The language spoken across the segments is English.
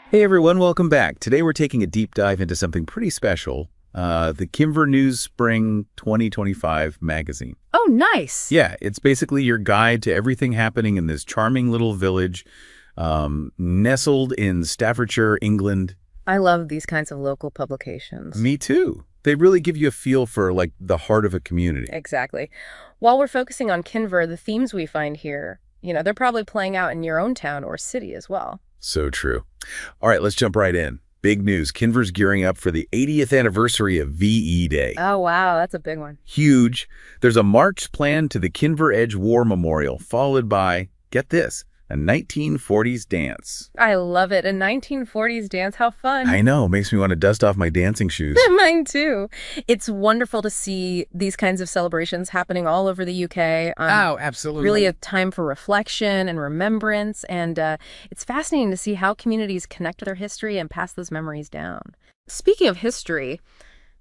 Hey everyone, welcome back. Today we're taking a deep dive into something pretty special, the Kinver News Spring 2025 magazine. Oh, nice. Yeah, it's basically your guide to everything happening in this charming little village nestled in Staffordshire, England. I love these kinds of local publications. Me too. They really give you a feel for like the heart of a community. Exactly. While we're focusing on Kinver, the themes we find here, they're probably playing out in your own town or city as well. So true. All right, let's jump right in. Big news. Kinver's gearing up for the 80th anniversary of VE Day. Oh, wow. That's a big one. Huge. There's a march planned to the Kinver Edge War Memorial, followed by, get this, a 1940s dance. I love it. A 1940s dance. How fun. I know. Makes me want to dust off my dancing shoes. Mine too. It's wonderful to see these kinds of celebrations happening all over the UK. Oh, absolutely. Really a time for reflection and remembrance. And it's fascinating to see how communities connect to their history and pass those memories down. Speaking of history,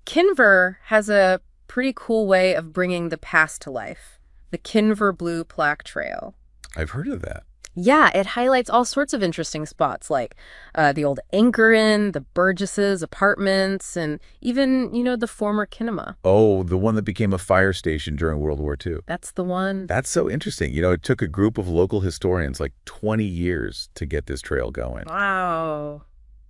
Kinver has a pretty cool way of bringing the past to life. The Kinver Blue Plaque Trail. I've heard of that. Yeah, it highlights all sorts of interesting spots like the old Anchor Inn, the Burgesses' apartments, and even, the former Kinema. Oh, the one that became a fire station during World War II. That's the one. That's so interesting. It took a group of local historians like 20 years to get this trail going. Wow.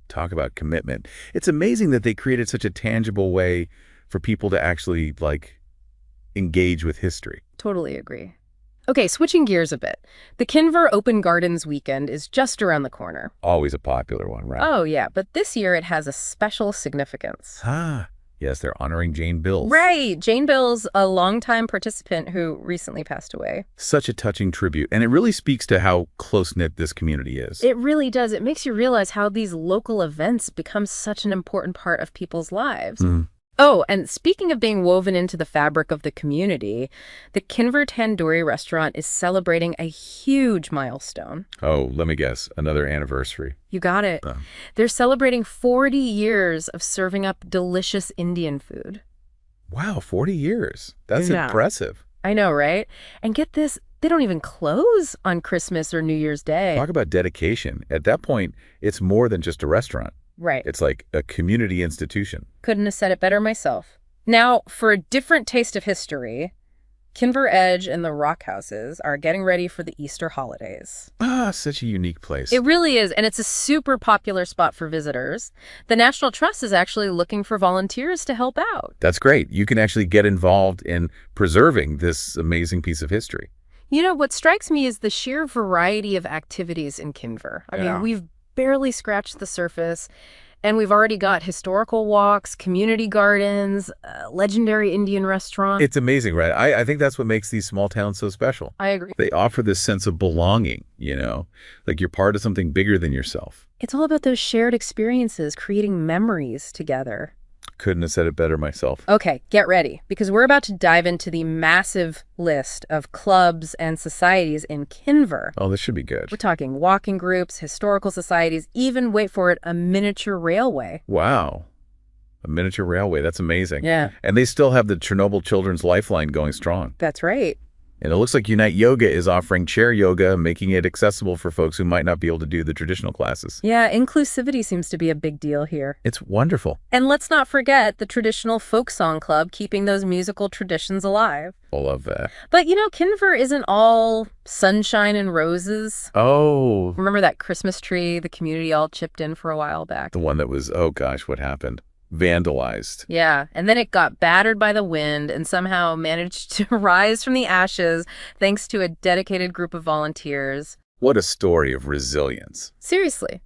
Talk about commitment. It's amazing that they created such a tangible way for people to actually, engage with history. Totally agree. Okay, switching gears a bit. The Kinver Open Gardens weekend is just around the corner. Always a popular one, right? Oh, yeah, but this year it has a special significance. Ah, yes, they're honoring Jane Bills. Right. Jane Bills, a longtime participant who recently passed away. Such a touching tribute, and it really speaks to how close-knit this community is. It really does. It makes you realize how these local events become such an important part of people's lives. Oh, and speaking of being woven into the fabric of the community, the Kinver Tandoori restaurant is celebrating a huge milestone. Oh, let me guess. Another anniversary. You got it. They're celebrating 40 years of serving up delicious Indian food. Wow, 40 years. That's impressive. I know, right? And get this, they don't even close on Christmas or New Year's Day. Talk about dedication. At that point, it's more than just a restaurant. Right. It's like a community institution. Couldn't have said it better myself. Now, for a different taste of history, Kinver Edge and the Rock Houses are getting ready for the Easter holidays. Ah, such a unique place. It really is, and it's a super popular spot for visitors. The National Trust is actually looking for volunteers to help out. That's great. You can actually get involved in preserving this amazing piece of history. What strikes me is the sheer variety of activities in Kinver. I mean, we've barely scratched the surface, and we've already got historical walks, community gardens, legendary Indian restaurant. It's amazing, right? I think that's what makes these small towns so special. I agree. They offer this sense of belonging, like you're part of something bigger than yourself. It's all about those shared experiences, creating memories together. Couldn't have said it better myself. Okay, get ready, because we're about to dive into the massive list of clubs and societies in Kinver. Oh, this should be good. We're talking walking groups, historical societies, even, wait for it, a miniature railway. Wow. A miniature railway. That's amazing. Yeah. And they still have the Chernobyl Children's Lifeline going strong. That's right. And it looks like Unite Yoga is offering chair yoga, making it accessible for folks who might not be able to do the traditional classes. Yeah, inclusivity seems to be a big deal here. It's wonderful. And let's not forget the traditional folk song club, keeping those musical traditions alive. I love that. But, Kinver isn't all sunshine and roses. Oh. Remember that Christmas tree the community all chipped in for a while back? The one that was, oh gosh, what happened? Vandalized. Yeah, and then it got battered by the wind and somehow managed to rise from the ashes thanks to a dedicated group of volunteers. What a story of resilience. Seriously.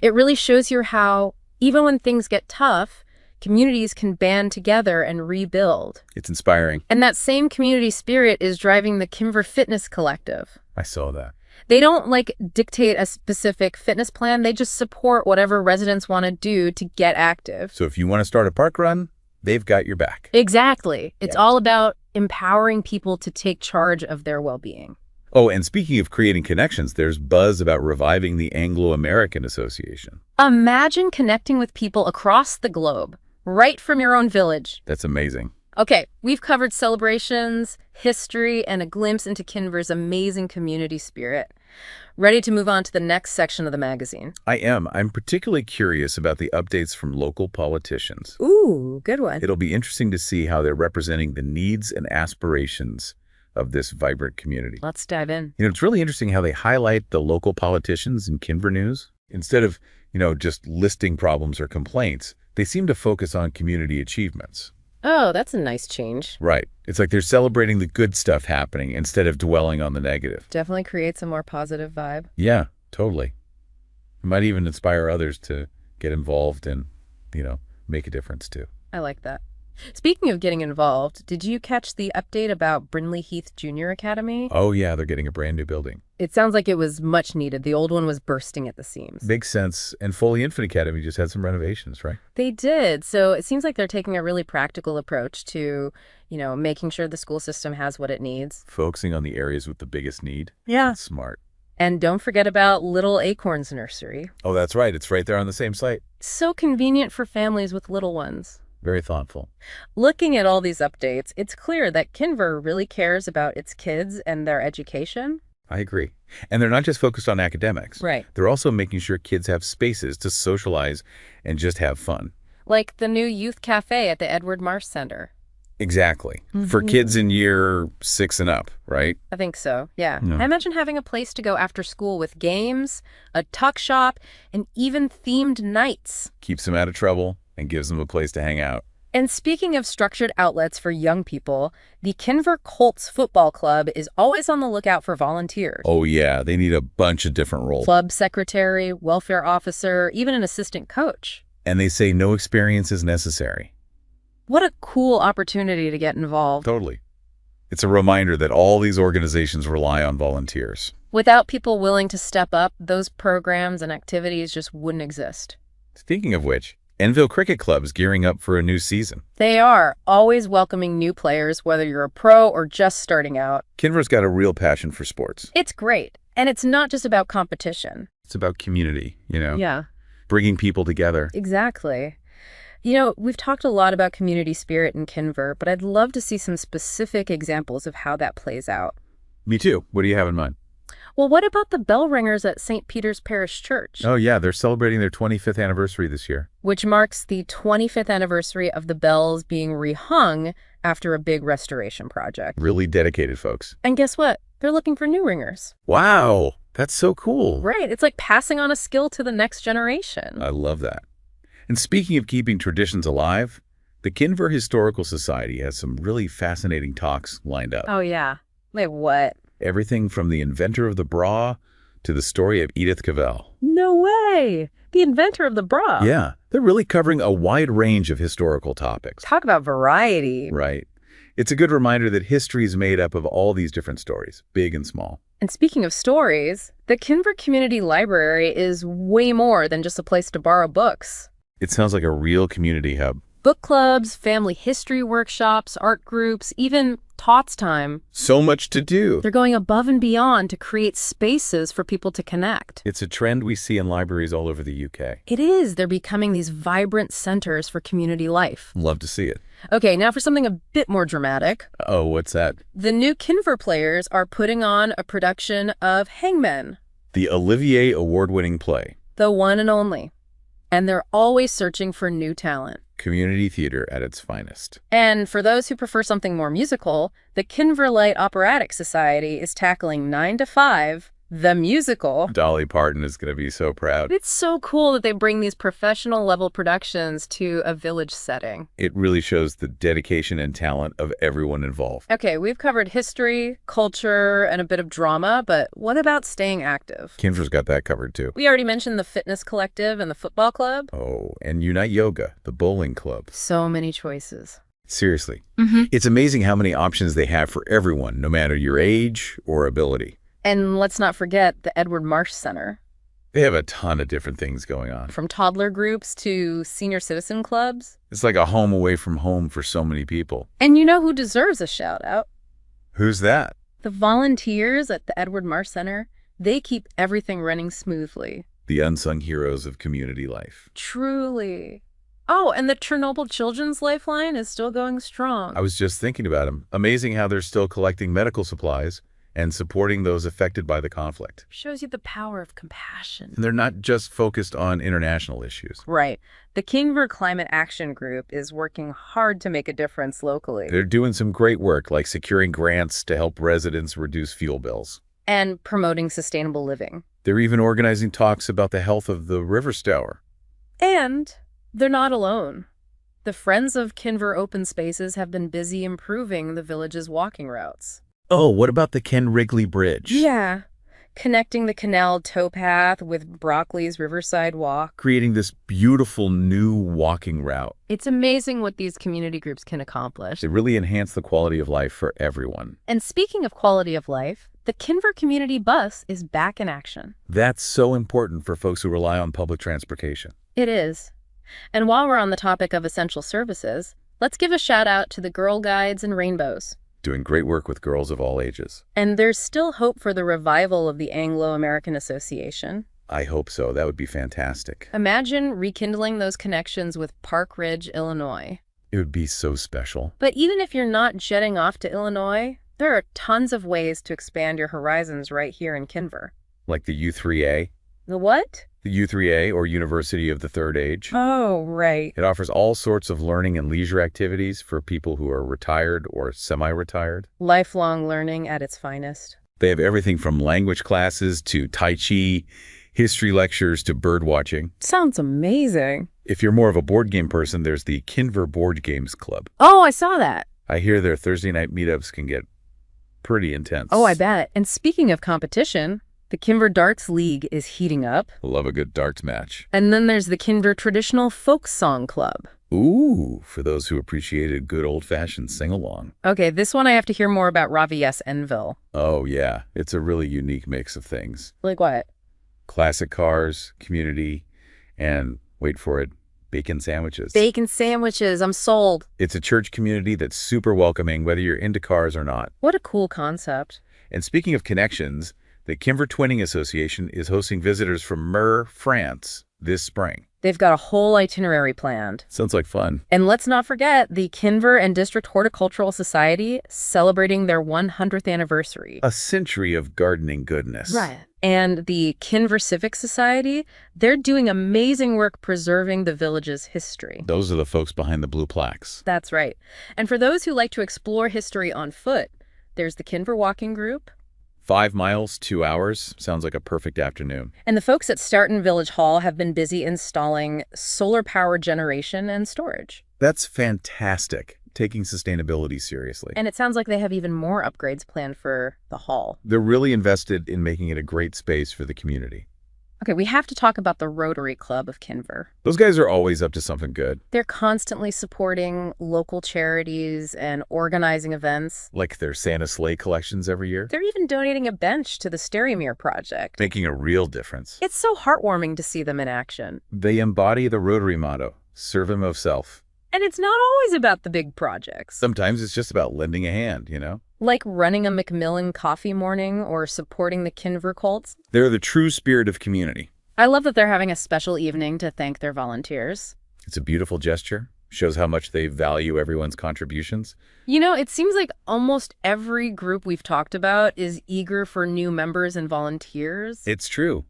It really shows you how, even when things get tough, communities can band together and rebuild. It's inspiring. And that same community spirit is driving the Kinver Fitness Collective. I saw that. They don't dictate a specific fitness plan. They just support whatever residents want to do to get active. So if you want to start a park run, they've got your back. Exactly. It's all about empowering people to take charge of their well-being. Oh, and speaking of creating connections, there's buzz about reviving the Anglo-American Association. Imagine connecting with people across the globe, right from your own village. That's amazing. Okay, we've covered celebrations, history, and a glimpse into Kinver's amazing community spirit. Ready to move on to the next section of the magazine? I am. I'm particularly curious about the updates from local politicians. Ooh, good one. It'll be interesting to see how they're representing the needs and aspirations of this vibrant community. Let's dive in. It's really interesting how they highlight the local politicians in Kinver News. Instead of, just listing problems or complaints, they seem to focus on community achievements. Oh, that's a nice change. Right. It's like they're celebrating the good stuff happening instead of dwelling on the negative. Definitely creates a more positive vibe. Yeah, totally. It might even inspire others to get involved and, make a difference too. I like that. Speaking of getting involved, did you catch the update about Brindley Heath Junior Academy? Oh yeah, they're getting a brand new building. It sounds like it was much needed. The old one was bursting at the seams. Makes sense. And Foley Infant Academy just had some renovations, right? They did. So it seems like they're taking a really practical approach to, making sure the school system has what it needs. Focusing on the areas with the biggest need. Yeah. That's smart. And don't forget about Little Acorns Nursery. Oh, that's right. It's right there on the same site. So convenient for families with little ones. Very thoughtful. Looking at all these updates, it's clear that Kinver really cares about its kids and their education. I agree. And they're not just focused on academics. Right. They're also making sure kids have spaces to socialize and just have fun. Like the new youth cafe at the Edward Marsh Center. Exactly. For kids in year 6 and up, right? I think so, yeah. Yeah. I imagine having a place to go after school with games, a tuck shop, and even themed nights. Keeps them out of trouble and gives them a place to hang out. And speaking of structured outlets for young people, the Kinver Colts Football Club is always on the lookout for volunteers. Oh yeah, they need a bunch of different roles. Club secretary, welfare officer, even an assistant coach. And they say no experience is necessary. What a cool opportunity to get involved. Totally. It's a reminder that all these organizations rely on volunteers. Without people willing to step up, those programs and activities just wouldn't exist. Speaking of which, Enville Cricket Club's gearing up for a new season. They are always welcoming new players, whether you're a pro or just starting out. Kinver's got a real passion for sports. It's great. And it's not just about competition. It's about community, Yeah, bringing people together. exactly. We've talked a lot about community spirit in Kinver, but I'd love to see some specific examples of how that plays out. Me too. What do you have in mind? Well, what about the bell ringers at St. Peter's Parish Church? Oh yeah, they're celebrating their 25th anniversary this year. Which marks the 25th anniversary of the bells being rehung after a big restoration project. Really dedicated folks. And guess what? They're looking for new ringers. Wow, that's so cool. Right. It's like passing on a skill to the next generation. I love that. And speaking of keeping traditions alive, the Kinver Historical Society has some really fascinating talks lined up. Oh, yeah. Wait, what? Everything from the inventor of the bra to the story of Edith Cavell. No way. The inventor of the bra. Yeah, they're really covering a wide range of historical topics. Talk about variety. Right. It's a good reminder that history is made up of all these different stories, big and small. And speaking of stories, the Kinver Community Library is way more than just a place to borrow books. It sounds like a real community hub. Book clubs, family history workshops, art groups, even Tots time. So much to do. They're going above and beyond to create spaces for people to connect. It's a trend we see in libraries all over the UK. It is. They're becoming these vibrant centers for community life. Love to see it. Okay, now for something a bit more dramatic. Oh, what's that? The new Kinver players are putting on a production of Hangmen, The Olivier Award-winning play. the one and only. And they're always searching for new talent. Community theater at its finest. And for those who prefer something more musical, the Kinver Light Operatic Society is tackling 9 to 5, the musical. Dolly Parton is going to be so proud. It's so cool that they bring these professional level productions to a village setting. It really shows the dedication and talent of everyone involved. Okay, we've covered history, culture, and a bit of drama, but what about staying active? Kinver's got that covered too. We already mentioned the fitness collective and the football club. Oh, and Unite Yoga, the bowling club. So many choices. Seriously. It's amazing how many options they have for everyone, no matter your age or ability. And let's not forget the Edward Marsh Center. They have a ton of different things going on. From toddler groups to senior citizen clubs. It's like a home away from home for so many people. And you know who deserves a shout out? Who's that? The volunteers at the Edward Marsh Center. They keep everything running smoothly. The unsung heroes of community life. Truly. Oh, and the Chernobyl Children's Lifeline is still going strong. I was just thinking about them. Amazing how they're still collecting medical supplies and supporting those affected by the conflict. Shows you the power of compassion. And they're not just focused on international issues. Right. The Kinver Climate Action Group is working hard to make a difference locally. They're doing some great work, like securing grants to help residents reduce fuel bills. And promoting sustainable living. They're even organizing talks about the health of the river stour. And they're not alone. The Friends of Kinver Open Spaces have been busy improving the village's walking routes. Oh, what about the Ken Wrigley Bridge? Yeah. Connecting the canal towpath with Broccoli's Riverside Walk. Creating this beautiful new walking route. It's amazing what these community groups can accomplish. They really enhance the quality of life for everyone. And speaking of quality of life, the Kinver Community Bus is back in action. That's so important for folks who rely on public transportation. It is. And while we're on the topic of essential services, let's give a shout out to the Girl Guides and Rainbows. Doing great work with girls of all ages. And there's still hope for the revival of the Anglo-American Association. I hope so. That would be fantastic. Imagine rekindling those connections with Park Ridge, Illinois. It would be so special. But even if you're not jetting off to Illinois, there are tons of ways to expand your horizons right here in Kinver. Like the U3A. The what? The U3A, or University of the Third Age. Oh, right. It offers all sorts of learning and leisure activities for people who are retired or semi-retired. Lifelong learning at its finest. They have everything from language classes to Tai Chi, history lectures to bird watching. Sounds amazing. If you're more of a board game person, there's the Kinver Board Games Club. Oh, I saw that. I hear their Thursday night meetups can get pretty intense. Oh, I bet. And speaking of competition, the Kinver Darts League is heating up. Love a good darts match. And then there's the Kinver Traditional Folk Song Club. Ooh, for those who appreciate a good old-fashioned sing-along. Okay, this one I have to hear more about Ravi S. Enville. Oh, yeah. It's a really unique mix of things. Like what? Classic cars, community, and, wait for it, bacon sandwiches. Bacon sandwiches. I'm sold. It's a church community that's super welcoming, whether you're into cars or not. What a cool concept. And speaking of connections, the Kinver Twinning Association is hosting visitors from Mur, France this spring. They've got a whole itinerary planned. Sounds like fun. And let's not forget the Kinver and District Horticultural Society celebrating their 100th anniversary. A century of gardening goodness. Right. And the Kinver Civic Society, they're doing amazing work preserving the village's history. Those are the folks behind the blue plaques. That's right. And for those who like to explore history on foot, there's the Kinver Walking Group. 5 miles, 2 hours. Sounds like a perfect afternoon. And the folks at Starton Village Hall have been busy installing solar power generation and storage. That's fantastic. Taking sustainability seriously. And it sounds like they have even more upgrades planned for the hall. They're really invested in making it a great space for the community. Okay, we have to talk about the Rotary Club of Kinver. Those guys are always up to something good. They're constantly supporting local charities and organizing events. Like their Santa sleigh collections every year. They're even donating a bench to the Stereomere Project. Making a real difference. It's so heartwarming to see them in action. They embody the Rotary motto, serve him of self. And it's not always about the big projects. Sometimes it's just about lending a hand, you know? Like running a Macmillan coffee morning or supporting the Kinver Colts. They're the true spirit of community. I love that they're having a special evening to thank their volunteers. It's a beautiful gesture. Shows how much they value everyone's contributions. You know, it seems like almost every group we've talked about is eager for new members and volunteers. It's true.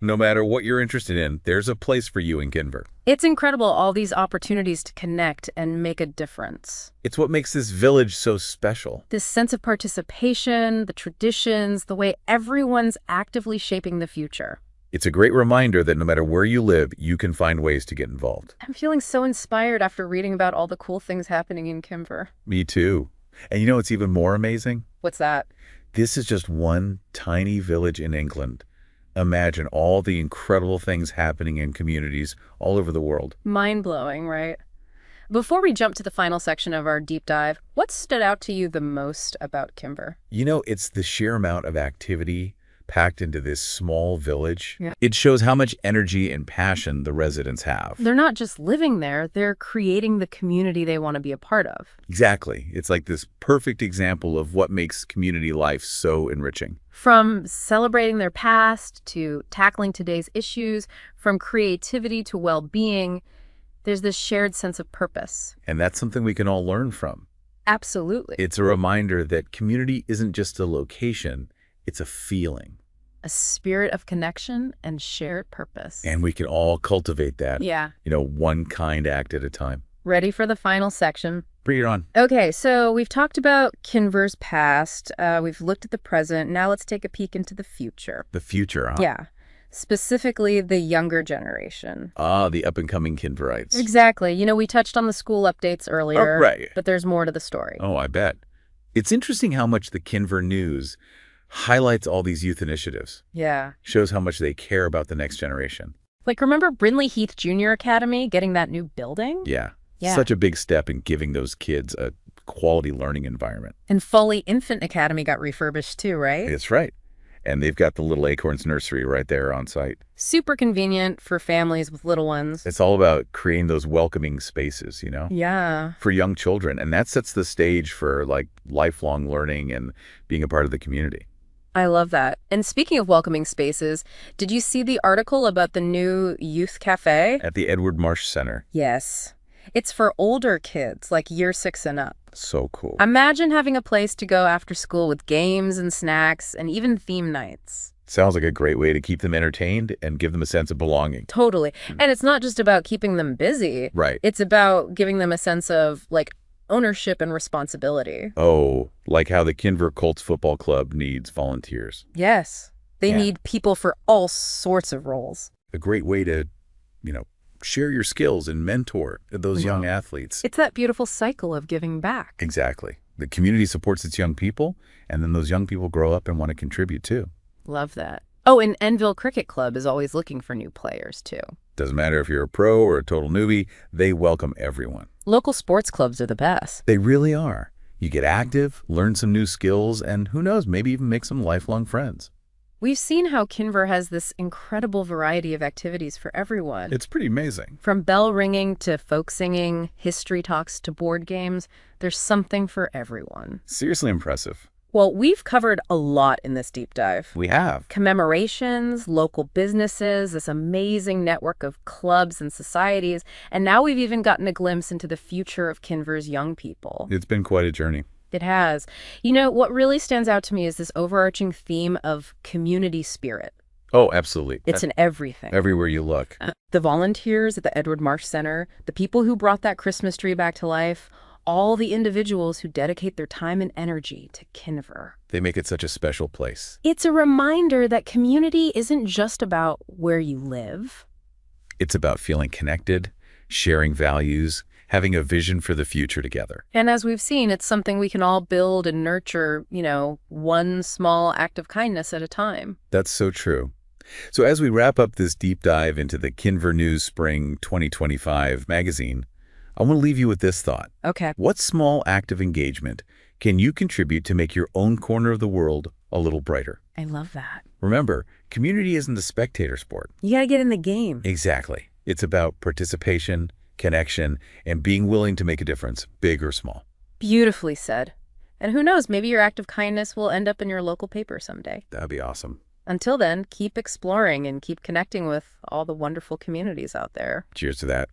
No matter what you're interested in, there's a place for you in Kinver. It's incredible, all these opportunities to connect and make a difference. It's what makes this village so special. This sense of participation, the traditions, the way everyone's actively shaping the future. It's a great reminder that no matter where you live, you can find ways to get involved. I'm feeling so inspired after reading about all the cool things happening in Kinver. Me too. And you know what's even more amazing? What's that? This is just one tiny village in England. Imagine all the incredible things happening in communities all over the world. Mind-blowing, right? Before we jump to the final section of our deep dive, what stood out to you the most about Kinver? You know, it's the sheer amount of activity packed into this small village. Yeah. It shows how much energy and passion the residents have. They're not just living there, they're creating the community they want to be a part of. Exactly. It's like this perfect example of what makes community life so enriching. From celebrating their past to tackling today's issues, from creativity to well-being, there's this shared sense of purpose. And that's something we can all learn from. Absolutely. It's a reminder that community isn't just a location, it's a feeling. A spirit of connection and shared purpose. And we can all cultivate that, Yeah. one kind act at a time. Ready for the final section? Bring it on. Okay, so we've talked about Kinver's past. We've looked at the present. Now let's take a peek into the future. The future, huh? Yeah. Specifically, the younger generation. Ah, the up-and-coming Kinverites. Exactly. We touched on the school updates earlier. Oh, right. But there's more to the story. Oh, I bet. It's interesting how much the Kinver News highlights all these youth initiatives. Yeah. Shows how much they care about the next generation. Like, remember Brindley Heath Junior Academy getting that new building? Yeah. Yeah. Such a big step in giving those kids a quality learning environment. And Foley Infant Academy got refurbished too, right? It's right. And they've got the Little Acorns Nursery right there on site. Super convenient for families with little ones. It's all about creating those welcoming spaces, Yeah. for young children. And that sets the stage for lifelong learning and being a part of the community. I love that. And speaking of welcoming spaces, did you see the article about the new youth cafe? At the Edward Marsh Center. Yes. It's for older kids, like year 6 and up. So cool. Imagine having a place to go after school with games and snacks and even theme nights. Sounds like a great way to keep them entertained and give them a sense of belonging. Totally. And it's not just about keeping them busy. Right. It's about giving them a sense of, ownership and responsibility. Oh, like how the Kinver Colts Football Club needs volunteers. Yes. They Yeah. need people for all sorts of roles. A great way to, share your skills and mentor those young athletes. It's that beautiful cycle of giving back. Exactly. The community supports its young people, and then those young people grow up and want to contribute too. Love that. Oh, and Enville Cricket Club is always looking for new players, too. Doesn't matter if you're a pro or a total newbie, they welcome everyone. Local sports clubs are the best. They really are. You get active, learn some new skills, and who knows, maybe even make some lifelong friends. We've seen how Kinver has this incredible variety of activities for everyone. It's pretty amazing. From bell ringing to folk singing, history talks to board games, there's something for everyone. Seriously impressive. Well, we've covered a lot in this deep dive. We have. Commemorations, local businesses, this amazing network of clubs and societies, and now we've even gotten a glimpse into the future of Kinver's young people. It's been quite a journey. It has. What really stands out to me is this overarching theme of community spirit. Oh, absolutely. It's in everything. Everywhere you look. The volunteers at the Edward Marsh Center, the people who brought that Christmas tree back to life, all the individuals who dedicate their time and energy to Kinver. They make it such a special place. It's a reminder that community isn't just about where you live. It's about feeling connected, sharing values, having a vision for the future together. And as we've seen, it's something we can all build and nurture, one small act of kindness at a time. That's so true. So as we wrap up this deep dive into the Kinver News Spring 2025 magazine, I want to leave you with this thought. Okay. What small act of engagement can you contribute to make your own corner of the world a little brighter? I love that. Remember, community isn't a spectator sport. You gotta get in the game. Exactly. It's about participation, connection, and being willing to make a difference, big or small. Beautifully said. And who knows, maybe your act of kindness will end up in your local paper someday. That'd be awesome. Until then, keep exploring and keep connecting with all the wonderful communities out there. Cheers to that.